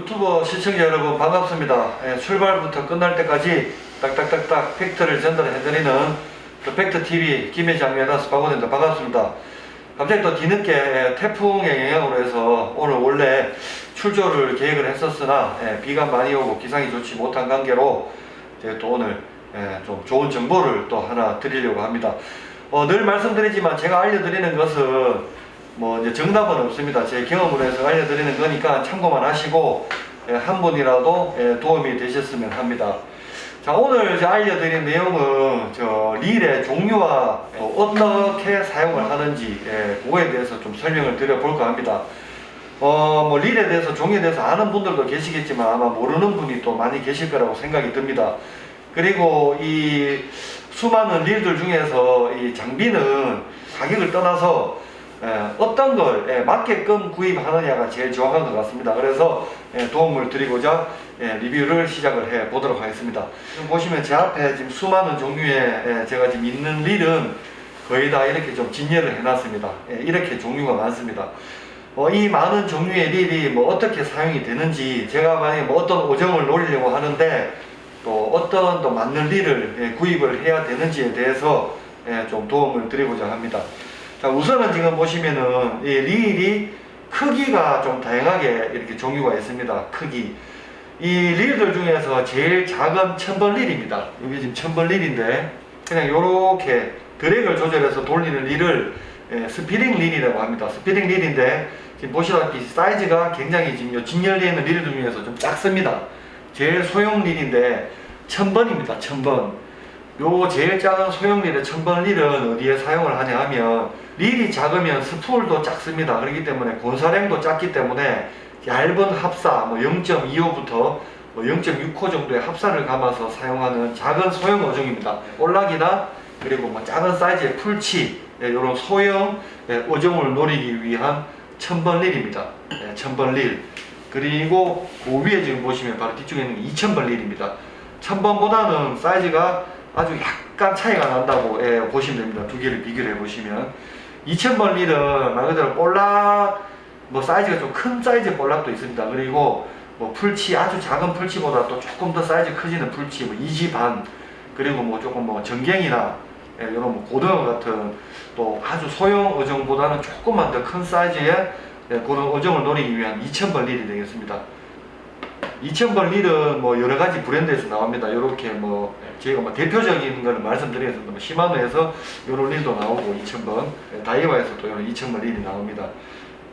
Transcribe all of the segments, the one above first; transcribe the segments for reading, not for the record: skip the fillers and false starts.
유튜버 시청자 여러분 반갑습니다. 출발부터 끝날 때까지 딱딱딱딱 팩트를 전달해드리는 그 팩트TV 김혜장 메다스 박원입니다. 반갑습니다. 갑자기 또 뒤늦게 태풍의 영향으로 해서 오늘 원래 출조를 계획을 했었으나 비가 많이 오고 기상이 좋지 못한 관계로 제가 또 오늘 좀 좋은 정보를 또 하나 드리려고 합니다. 늘 말씀드리지만 제가 알려드리는 것은 뭐 이제 정답은 없습니다. 제 경험으로 해서 알려드리는 거니까 참고만 하시고 한 분이라도 도움이 되셨으면 합니다. 자, 오늘 제가 알려드린 내용은 저 릴의 종류와 어떻게 사용을 하는지 그거에 대해서 좀 설명을 드려볼까 합니다. 뭐 릴에 대해서 종류에 대해서 아는 분들도 계시겠지만 아마 모르는 분이 또 많이 계실 거라고 생각이 듭니다. 그리고 이 수많은 릴들 중에서 이 장비는 가격을 떠나서 어떤 걸 맞게끔 구입하느냐가 제일 정확한 것 같습니다. 그래서 도움을 드리고자 리뷰를 시작을 해 보도록 하겠습니다. 지금 보시면 제 앞에 지금 수많은 종류의 제가 지금 있는 릴은 거의 다 이렇게 좀 진열을 해놨습니다. 이렇게 종류가 많습니다. 이 많은 종류의 릴이 뭐 어떻게 사용이 되는지, 제가 만약에 뭐 어떤 오정을 노리려고 하는데 또 어떤 또 맞는 릴을 구입을 해야 되는지에 대해서 좀 도움을 드리고자 합니다. 자, 우선은 지금 보시면은 이 릴이 크기가 좀 다양하게 이렇게 종류가 있습니다. 크기. 이 릴들 중에서 제일 작은 1000번 릴입니다. 이게 지금 1000번 릴인데 그냥 요렇게 드랙을 조절해서 돌리는 릴을 스피링 릴이라고 합니다. 스피링 릴인데 지금 보시다시피 사이즈가 굉장히 지금 요 진열되어 있는 릴 중에서 좀 작습니다. 제일 소형 릴인데 1000번입니다. 1000번. 요 제일 작은 소형 릴의 1000번 릴은 어디에 사용을 하냐 하면, 릴이 작으면 스풀도 작습니다. 그렇기 때문에 곤사량도 작기 때문에 얇은 합사 뭐 0.25부터 뭐 0.6호 정도의 합사를 감아서 사용하는 작은 소형 어종입니다. 볼락이나 그리고 뭐 작은 사이즈의 풀치, 이런 소형 어종을 노리기 위한 1000번 릴입니다. 1000번 릴. 그리고 그 위에 지금 보시면 바로 뒤쪽에 있는 2000번 릴입니다. 1000번보다는 사이즈가 아주 약간 차이가 난다고 보시면 됩니다. 두 개를 비교를 해보시면 2000번 릴은 말 그대로 볼락, 뭐 사이즈가 좀 큰 사이즈의 볼락도 있습니다. 그리고 뭐 풀치, 아주 작은 풀치보다 또 조금 더 사이즈 커지는 풀치, 뭐 2지 반, 그리고 뭐 조금 뭐 전갱이나 이런 뭐 고등어 같은 또 아주 소형 어종보다는 조금만 더 큰 사이즈의 그런 어종을 노리기 위한 2000번 릴이 되겠습니다. 2000번 릴은 뭐 여러 가지 브랜드에서 나옵니다. 이렇게 뭐 제가 뭐 대표적인 거는 말씀드리겠습니다. 뭐 시마노에서 이런 릴도 나오고 2000번, 다이와에서 또 이런 2000번 릴이 나옵니다.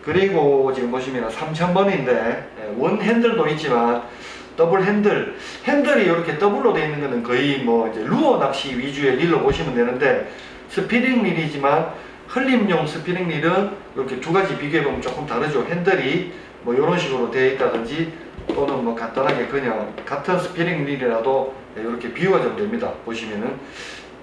그리고 지금 보시면 3000번인데 원 핸들도 있지만 더블 핸들, 핸들이 이렇게 더블로 되어 있는 거는 거의 뭐 이제 루어 낚시 위주의 릴로 보시면 되는데, 스피닝 릴이지만 흘림용 스피닝 릴은 이렇게 두 가지 비교해보면 조금 다르죠. 핸들이 뭐 이런 식으로 되어 있다든지, 또는 뭐 간단하게 그냥 같은 스피닝 릴이라도 이렇게 비교가 좀 됩니다. 보시면은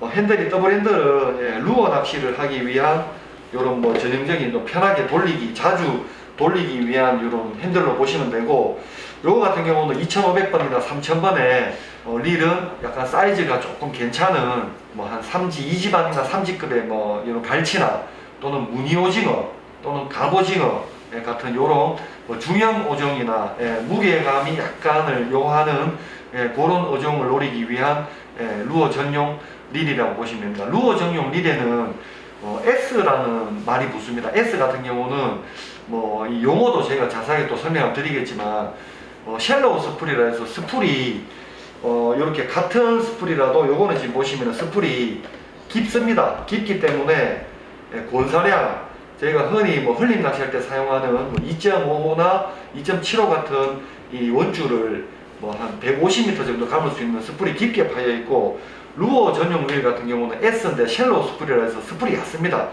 핸들이 더블 핸들은 루어 낚시를 하기 위한 이런 뭐 전형적인 또 편하게 돌리기, 자주 돌리기 위한 이런 핸들로 보시면 되고, 요거 같은 경우는 2500번이나 3000번에 릴은 약간 사이즈가 조금 괜찮은 뭐 한 3지, 2지 반이나 3지급의 뭐 이런 갈치나 또는 무늬오징어 또는 갑오징어 같은 요런 뭐 중형 어종이나 무게감이 약간을 요하는 그런 어종을 노리기 위한 루어 전용 릴이라고 보시면 됩니다. 루어 전용 릴에는 S라는 말이 붙습니다. S 같은 경우는 뭐 이 용어도 제가 자세하게 또 설명을 드리겠지만, 샬로우 스풀이라 해서 스풀이 이렇게 같은 스풀이라도 요거는 지금 보시면 스풀이 깊습니다. 깊기 때문에 곤사량, 저희가 흔히 뭐 흘림 낚시할 때 사용하는 뭐 2.5나 2.75 같은 이 원줄을 뭐 한 150m 정도 감을 수 있는 스풀이 깊게 파여 있고, 루어 전용 릴 같은 경우는 S인데 샬로우 스풀이라 해서 스풀이 얕습니다.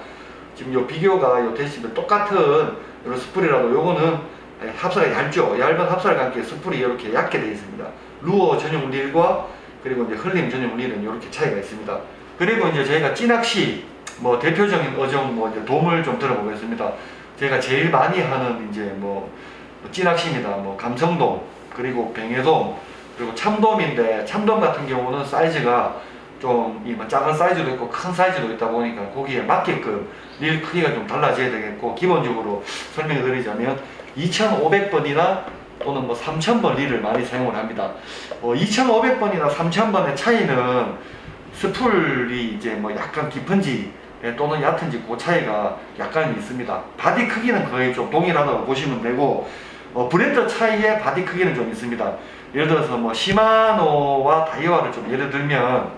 지금 요 비교가 요 대시면 똑같은 이런 스풀이라도 요거는 합사가 얇죠. 얇은 합사를 감기에 스풀이 이렇게 얇게 되어 있습니다. 루어 전용 릴과 그리고 이제 흘림 전용 릴은 이렇게 차이가 있습니다. 그리고 이제 저희가 찌낚시 뭐 대표적인 어종 뭐 이제 돔을 좀 들어보겠습니다. 제가 제일 많이 하는 이제 뭐 찌낚시입니다. 뭐 감성돔, 그리고 뱅에돔, 그리고 참돔인데, 참돔 같은 경우는 사이즈가 좀 작은 사이즈도 있고 큰 사이즈도 있다 보니까 거기에 맞게끔 릴 크기가 좀 달라져야 되겠고, 기본적으로 설명을 드리자면 2500번이나 또는 뭐 3000번 릴을 많이 사용을 합니다. 2500번이나 3000번의 차이는 스풀이 이제 뭐 약간 깊은지 또는 얕은지 그 차이가 약간 있습니다. 바디 크기는 거의 좀 동일하다고 보시면 되고, 브랜드 차이의 바디 크기는 좀 있습니다. 예를 들어서 뭐 시마노와 다이와를 좀 예를 들면,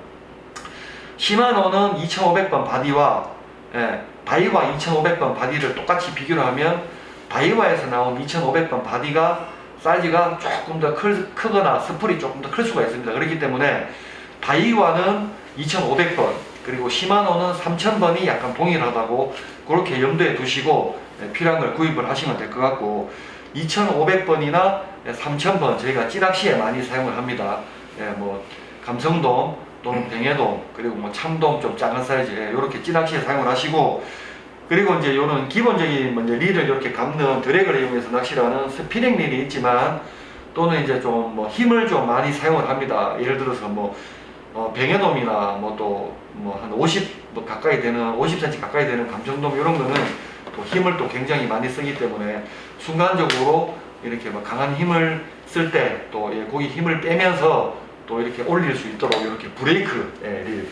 시마노는 2500번 바디와 다이와 2500번 바디를 똑같이 비교를 하면 다이와에서 나온 2500번 바디가 사이즈가 조금 더 크거나 스풀이 조금 더 클 수가 있습니다. 그렇기 때문에 다이와는 2500번 그리고 시마노는 3000번이 약간 동일하다고 그렇게 염두에 두시고 필요한 걸 구입을 하시면 될 것 같고, 2500번이나 3000번 저희가 찌낚시에 많이 사용을 합니다. 뭐 감성돔 또는 뱅에돔 그리고 뭐 참돔 좀 작은 사이즈 이렇게 찌낚시에 사용을 하시고, 그리고 이제 요런 기본적인 먼저 릴을 이렇게 감는 드래그를 이용해서 낚시를 하는 스피닝 릴이 있지만, 또는 이제 좀 뭐 힘을 좀 많이 사용을 합니다. 예를 들어서 뭐 뱅에돔이나 뭐 또 뭐 한 50 뭐 가까이 되는 50cm 가까이 되는 감성돔 이런 거는 또 힘을 또 굉장히 많이 쓰기 때문에 순간적으로 이렇게 뭐 강한 힘을 쓸 때 또 고기 힘을 빼면서 또 이렇게 올릴 수 있도록 이렇게 브레이크 릴,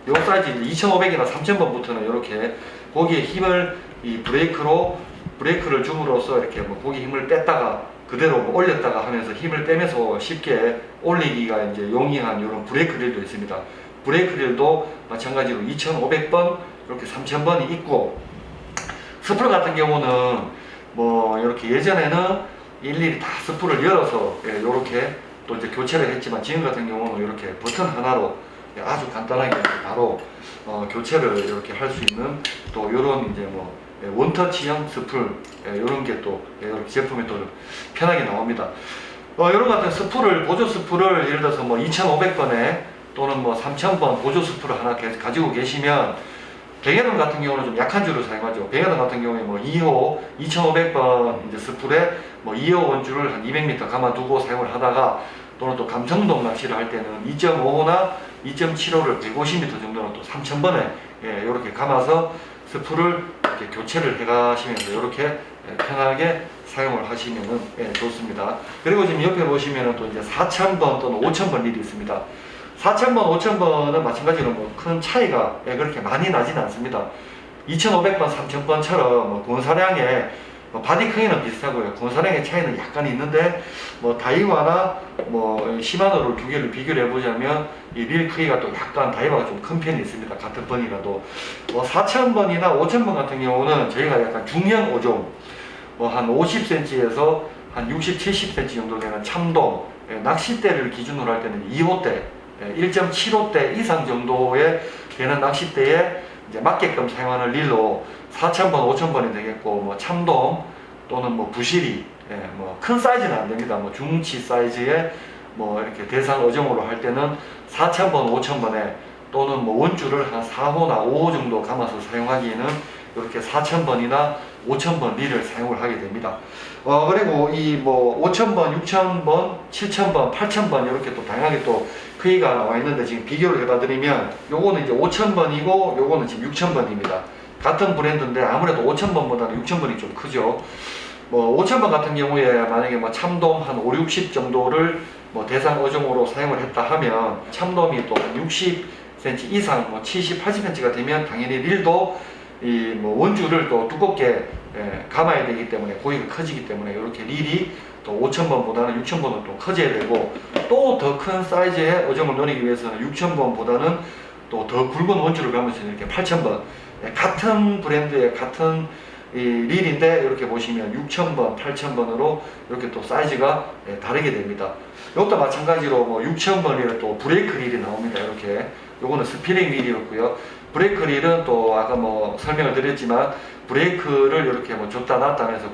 요 사이즈 2500이나 3000번부터는 이렇게 고기의 힘을 이 브레이크를 줌으로써 이렇게 뭐 고기 힘을 뺐다가 그대로 뭐 올렸다가 하면서 힘을 빼면서 쉽게 올리기가 이제 용이한 이런 브레이크 릴도 있습니다. 브레이크 릴도 마찬가지로 2500번 이렇게 3000번이 있고, 스풀 같은 경우는 뭐 이렇게 예전에는 일일이 다 스풀을 열어서 이렇게 또 이제 교체를 했지만, 지금 같은 경우는 이렇게 버튼 하나로 아주 간단하게 바로 교체를 이렇게 할 수 있는 또 이런 이제 뭐 원터치형 스풀 이런 게 또 제품이 또 편하게 나옵니다. 이런 같은 스풀을 보조 스풀을 예를 들어서 뭐 2500번에 또는 뭐 3000번 보조 스풀을 하나 가지고 계시면, 뱅에돔 같은 경우는 좀 약한 줄을 사용하죠. 뱅에돔 같은 경우에 뭐 2호 2500번 이제 스풀에 뭐 2호 원줄을 한 200m 감아두고 사용을 하다가, 또는 또 감성돔 낚시를 할 때는 2.5호나 2.75를 150m 정도는 또 3000번에 이렇게 감아서 스풀을 이렇게 교체를 해가시면서 이렇게 편하게 사용을 하시면 좋습니다. 그리고 지금 옆에 보시면 또 이제 4000번 또는 5000번 릴이 있습니다. 4000번, 5000번은 마찬가지로 뭐 큰 차이가 그렇게 많이 나지는 않습니다. 2500번, 3000번처럼 뭐 권사량의 바디 크기는 비슷하고요. 권사량의 차이는 약간 있는데, 뭐 다이와나 뭐 시마노를 두 개를 비교를 해보자면 이 릴 크기가 또 약간 다이와가 좀 큰 편이 있습니다. 같은 번이라도. 4000번이나 5000번 같은 경우는 저희가 약간 중형 5종, 뭐 한 50cm에서 한 60, 70cm 정도 되는 참돔, 낚싯대를 기준으로 할 때는 2호대, 1.75대 이상 정도의 되는 낚싯대에 이제 맞게끔 사용하는 릴로 4000번, 5000번이 되겠고, 뭐 참돔 또는 뭐 부시리, 뭐 큰 사이즈는 안 됩니다. 뭐 중치 사이즈의 뭐 이렇게 대상 어종으로 할 때는 4000번, 5000번에 또는 뭐 원줄을 한 4호나 5호 정도 감아서 사용하기에는 이렇게 4000번이나 5000번 릴을 사용을 하게 됩니다. 그리고 이 뭐 5000번, 6000번, 7000번, 8000번 이렇게 또 다양하게 또 크기가 나와 있는데, 지금 비교를 해봐드리면 요거는 이제 5000번이고 요거는 지금 6000번입니다. 같은 브랜드인데 아무래도 5000번보다는 6000번이 좀 크죠. 뭐 5000번 같은 경우에 만약에 뭐 참돔 한 5, 60 정도를 뭐 대상 어종으로 사용을 했다 하면, 참돔이 또 한 60cm 이상 뭐 70, 80cm가 되면 당연히 릴도 이 뭐 원줄을 또 두껍게 감아야 되기 때문에 고기가 커지기 때문에 이렇게 릴이 또 5000번보다는 6000번은 또 커져야 되고, 또 더 큰 사이즈의 어종을 노리기 위해서는 6000번보다는 또 더 굵은 원줄을 감을 수 있는 이렇게 8000번, 같은 브랜드의 같은 이 릴인데 이렇게 보시면 6000번, 8000번으로 이렇게 또 사이즈가 다르게 됩니다. 이것도 마찬가지로 뭐 6000번이라 또 브레이크 릴이 나옵니다. 이렇게 요거는 스피닝 릴이었고요. 브레이크 릴은 또 아까 뭐 설명을 드렸지만 브레이크를 이렇게 뭐 줬다 놨다 하면서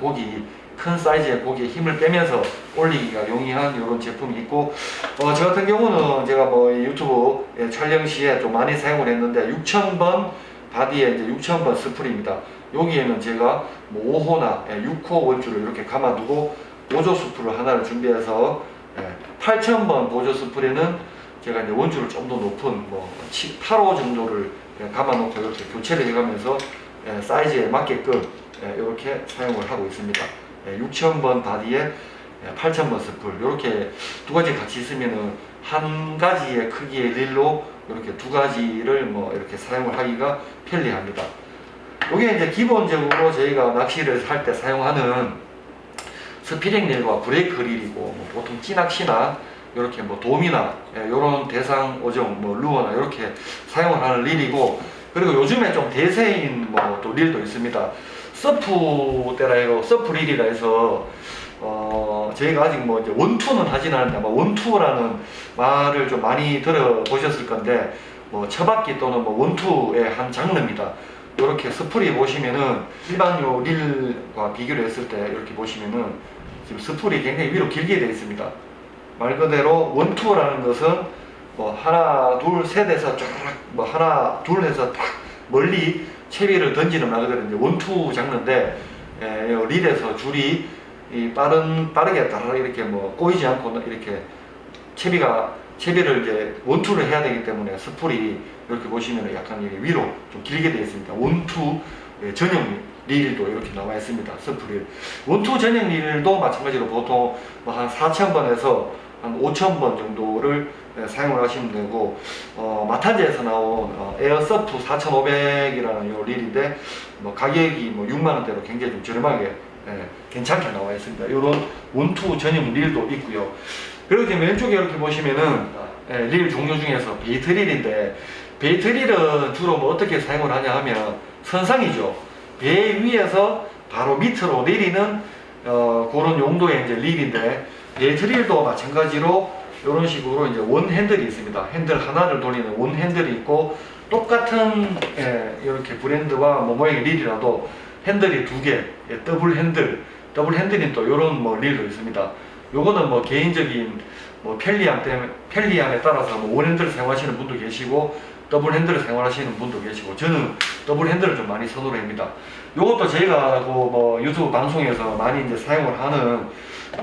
큰 사이즈의 고기에 힘을 빼면서 올리기가 용이한 이런 제품이 있고, 저 같은 경우는 제가 뭐 유튜브 촬영 시에 좀 많이 사용을 했는데 6000번 바디에 이제 6000번 스풀입니다. 여기에는 제가 뭐 5호나 6호 원줄을 이렇게 감아두고 보조 스풀을 하나를 준비해서 8000번 보조 스풀에는 제가 이제 원줄을 좀 더 높은 뭐 8호 정도를 감아놓고 이렇게 교체를 해가면서 사이즈에 맞게끔 이렇게 사용을 하고 있습니다. 6000번 바디에 8000번 스풀 이렇게 두 가지 같이 있으면은 한 가지의 크기의 릴로 이렇게 두 가지를 뭐 이렇게 사용을 하기가 편리합니다. 이게 이제 기본적으로 저희가 낚시를 할 때 사용하는 스피링 릴과 브레이크 릴이고, 뭐 보통 찌낚시나 이렇게 뭐 돔이나 이런 대상 어종, 뭐 루어나 이렇게 사용을 하는 릴이고, 그리고 요즘에 좀 대세인 뭐 또 릴도 있습니다. 서프 때라 해서 서프 릴이라 해서 저희가 아직 뭐 이제 원투는 하진 않는데 아마 원투라는 말을 좀 많이 들어보셨을 건데, 뭐 처박기 또는 뭐 원투의 한 장르입니다. 이렇게 스풀이 보시면은 일반 요 릴과 비교를 했을 때 이렇게 보시면은 지금 스풀이 굉장히 위로 길게 되어 있습니다. 말 그대로 원투라는 것은 뭐 하나 둘 셋에서 쫙 뭐 하나 둘 해서 딱 멀리 채비를 던지는 말 그대로 이제 원투 장르인데, 릴에서 줄이 빠르게 따라 이렇게 뭐 꼬이지 않고 이렇게 채비를 이제 원투를 해야 되기 때문에 스풀이 이렇게 보시면 약간 위로 좀 길게 되어 있습니다. 원투 전용 릴도 이렇게 나와 있습니다. 스풀 원투 전용 릴도 마찬가지로 보통 뭐 한 4000번에서 한 5000번 정도를 사용을 하시면 되고, 마탄제에서 나온 에어서프 4500이라는 요 릴인데 뭐 가격이 뭐 6만원대로 굉장히 좀 저렴하게 괜찮게 나와 있습니다. 이런 원투 전용 릴도 있고요. 그리고 지금 왼쪽에 이렇게 보시면은 릴 종류 중에서 베이트 릴인데, 베이트 릴은 주로 뭐 어떻게 사용을 하냐 하면 선상이죠. 배 위에서 바로 밑으로 내리는 그런 용도의 이제 릴인데, 베이트 릴도 마찬가지로 이런 식으로 이제 원 핸들이 있습니다. 핸들 하나를 돌리는 원 핸들이 있고, 똑같은 이렇게 브랜드와 뭐 모양의 릴이라도 핸들이 두 개, 더블 핸들인 또 이런 뭐 릴도 있습니다. 요거는 뭐 개인적인 뭐 편리함에 따라서 뭐 원 핸들을 사용하시는 분도 계시고 더블 핸들을 사용하시는 분도 계시고, 저는 더블 핸들을 좀 많이 선호를 합니다. 요것도 저희가 뭐 유튜브 방송에서 많이 이제 사용을 하는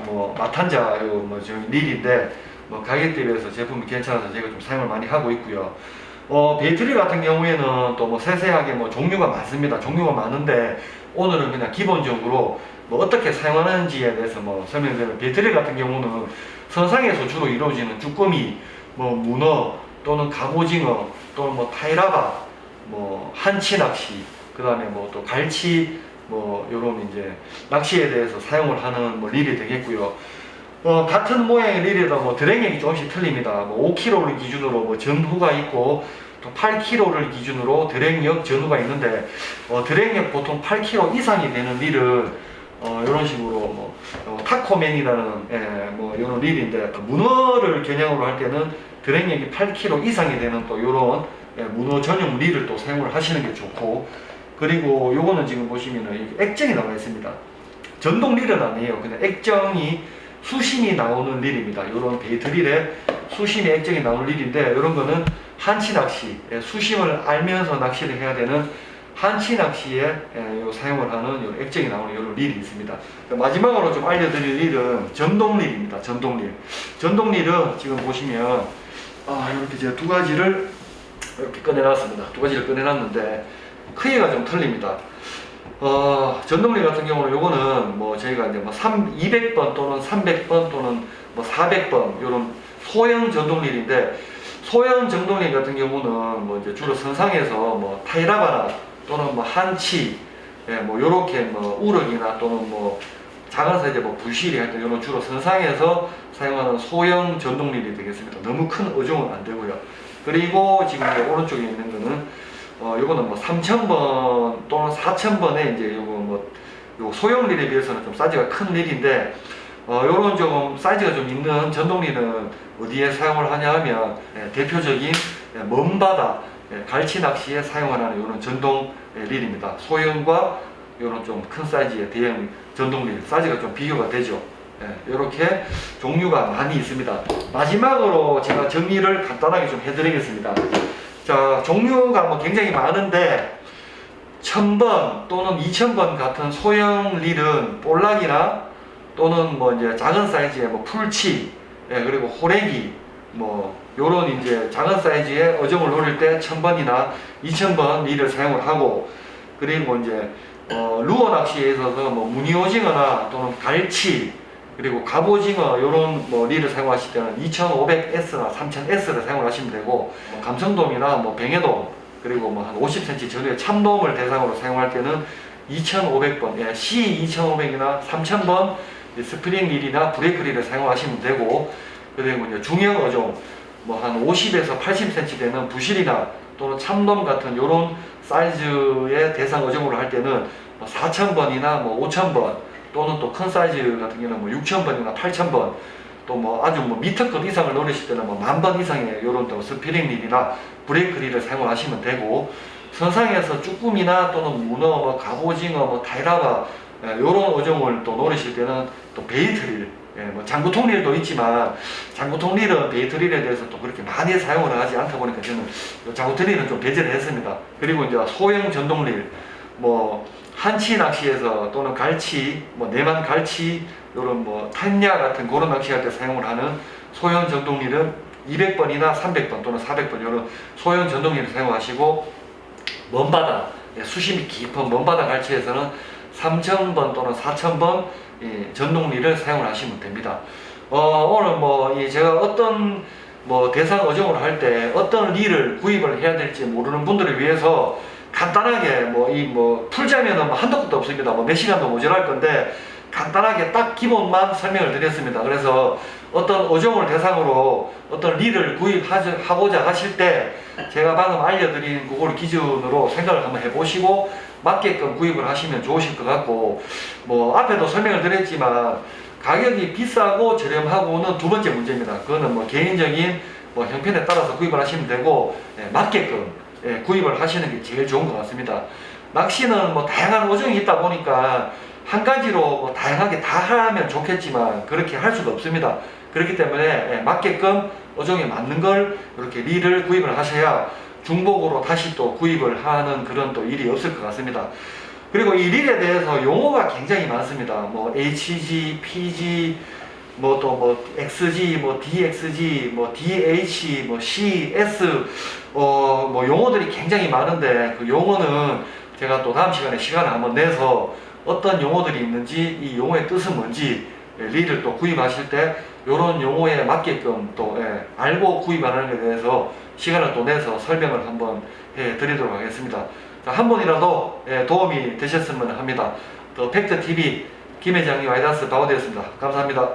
뭐 마탄자 뭐 릴인데, 뭐 가격 대비해서 제품이 괜찮아서 제가 좀 사용을 많이 하고 있고요. 베이트 릴 같은 경우에는 또 뭐 세세하게 뭐 종류가 많습니다. 종류가 많은데 오늘은 그냥 기본적으로 뭐 어떻게 사용하는지에 대해서 뭐 설명드리면, 베이트 릴 같은 경우는 선상에서 주로 이루어지는 쭈꾸미, 뭐 문어 또는 갑오징어 또는 뭐 타이라바, 뭐 한치 낚시, 그 다음에 뭐 또 갈치, 뭐 요런 이제 낚시에 대해서 사용을 하는 뭐 릴이 되겠고요. 같은 모양의 릴에도 뭐 드랙력이 조금씩 틀립니다. 뭐 5kg를 기준으로 뭐 전후가 있고, 또 8kg를 기준으로 드랙력 전후가 있는데, 드랙력 보통 8kg 이상이 되는 릴은 이런 식으로 뭐 타코맨이라는 뭐 이런 릴인데, 문어를 겨냥으로 할 때는 드랙력이 8kg 이상이 되는 또 이런 문어 전용 릴을 또 사용을 하시는 게 좋고, 그리고 요거는 지금 보시면은 액정이 나와 있습니다. 전동 릴은 아니에요. 그냥 액정이 수심이 나오는 릴입니다. 이런 베이트 릴에 수심이 액정이 나오는 릴인데, 이런 거는 한치 낚시, 수심을 알면서 낚시를 해야 되는 한치 낚시에 사용을 하는 요 액정이 나오는 이런 릴이 있습니다. 마지막으로 좀 알려드릴 릴은 전동 릴입니다. 전동 릴. 전동 릴은 지금 보시면 이렇게 제가 두 가지를 이렇게 꺼내놨습니다. 두 가지를 꺼내놨는데 크기가 좀 틀립니다. 전동 릴 같은 경우는 요거는 뭐 저희가 이제 뭐 200번 또는 300번 또는 뭐 400번 이런 소형 전동 릴인데, 소형 전동 릴 같은 경우는 뭐 이제 주로 선상에서 뭐 타이라바나 또는 뭐 한치, 뭐 요렇게 뭐 우럭이나 또는 뭐 작은 사이즈 뭐 부시리 할 때 이런 주로 선상에서 사용하는 소형 전동 릴이 되겠습니다. 너무 큰 어종은 안 되고요. 그리고 지금 이제 오른쪽에 있는 거는 요거는 뭐 3000번 또는 4000번에 이제 요 소형 릴에 비해서는 좀 사이즈가 큰 릴인데, 요런 조금 사이즈가 좀 있는 전동 릴은 어디에 사용을 하냐 하면, 대표적인 먼바다 갈치 낚시에 사용하는 요런 전동 릴입니다. 소형과 요런 좀 큰 사이즈의 대형 전동 릴, 사이즈가 좀 비교가 되죠. 이렇게 종류가 많이 있습니다. 마지막으로 제가 정리를 간단하게 좀 해드리겠습니다. 자, 종류가 뭐 굉장히 많은데 1000번 또는 2000번 같은 소형 릴은 볼락이나 또는 뭐 이제 작은 사이즈의 뭐 풀치, 그리고 호래기, 뭐 요런 이제 작은 사이즈의 어종을 노릴 때 1000번이나 2000번 릴을 사용을 하고, 그리고 이제 루어 낚시에 있어서 뭐 무늬오징어나 또는 갈치, 그리고 갑오징어 요런 뭐 릴을 사용하실 때는 2500S나 3000S를 사용하시면 되고, 뭐 감성돔이나 뭐 뱅에돔, 그리고 뭐 한 50cm 전후의 참돔을 대상으로 사용할 때는 2500번, 예, C2500이나 3000번 스프링 릴이나 브레이크 릴을 사용하시면 되고, 그리고 이제 중형 어종 뭐 한 50에서 80cm 되는 부실이나 또는 참돔 같은 요런 사이즈의 대상 어종으로 할 때는 뭐 4000번이나 뭐 5000번, 또는 또 큰 사이즈 같은 경우는 뭐 6000번이나 8000번, 또 뭐 아주 뭐 미터급 이상을 노리실 때는 뭐 10,000번 이상의 요런 또 스피링 릴이나 브레이크 릴을 사용하시면 되고, 선상에서 쭈꾸미나 또는 문어, 뭐 갑오징어, 뭐 타이라바 요런 어종을 또 노리실 때는 또 베이트 릴, 예, 뭐 장구통 릴도 있지만 장구통 릴은 베이트 릴에 대해서 또 그렇게 많이 사용을 하지 않다 보니까 저는 장구통 릴은 좀 배제를 했습니다. 그리고 이제 소형 전동 릴, 뭐 한치 낚시에서 또는 갈치, 뭐 내만 갈치, 요런 뭐 탄야 같은 그런 낚시할 때 사용을 하는 소형 전동릴은 200번이나 300번 또는 400번 요런 소형 전동릴을 사용하시고, 먼바다, 수심이 깊은 먼바다 갈치에서는 3000번 또는 4000번 전동릴을 사용을 하시면 됩니다. 오늘 뭐 제가 어떤 뭐 대상 어종을 할 때 어떤 릴을 구입을 해야 될지 모르는 분들을 위해서 간단하게 뭐 풀자면은 뭐 한도 끝도 없습니다. 뭐 몇 시간도 모자랄 건데 간단하게 딱 기본만 설명을 드렸습니다. 그래서 어떤 어종을 대상으로 어떤 릴을 구입하고자 하실 때 제가 방금 알려드린 그걸 기준으로 생각을 한번 해보시고 맞게끔 구입을 하시면 좋으실 것 같고, 뭐 앞에도 설명을 드렸지만 가격이 비싸고 저렴하고는 두 번째 문제입니다. 그거는 뭐 개인적인 뭐 형편에 따라서 구입을 하시면 되고, 맞게끔 구입을 하시는 게 제일 좋은 것 같습니다. 낚시는 뭐 다양한 어종이 있다 보니까 한 가지로 뭐 다양하게 다 하면 좋겠지만 그렇게 할 수가 없습니다. 그렇기 때문에 맞게끔 어종에 맞는 걸 이렇게 릴을 구입을 하셔야 중복으로 다시 또 구입을 하는 그런 또 일이 없을 것 같습니다. 그리고 이 릴에 대해서 용어가 굉장히 많습니다. 뭐 HG, PG, 뭐 또 뭐 XG, 뭐 DXG, 뭐 DH, 뭐 CS, 뭐 용어들이 굉장히 많은데 그 용어는 제가 또 다음 시간에 시간을 한번 내서 어떤 용어들이 있는지, 이 용어의 뜻은 뭔지, 릴을 또 구입하실 때 이런 용어에 맞게끔 또 알고 구입하는 것에 대해서 시간을 또 내서 설명을 한번 해 드리도록 하겠습니다. 자, 한 번이라도 도움이 되셨으면 합니다. 더 팩트 TV 김회장님 와이다스 바오되었습니다. 감사합니다.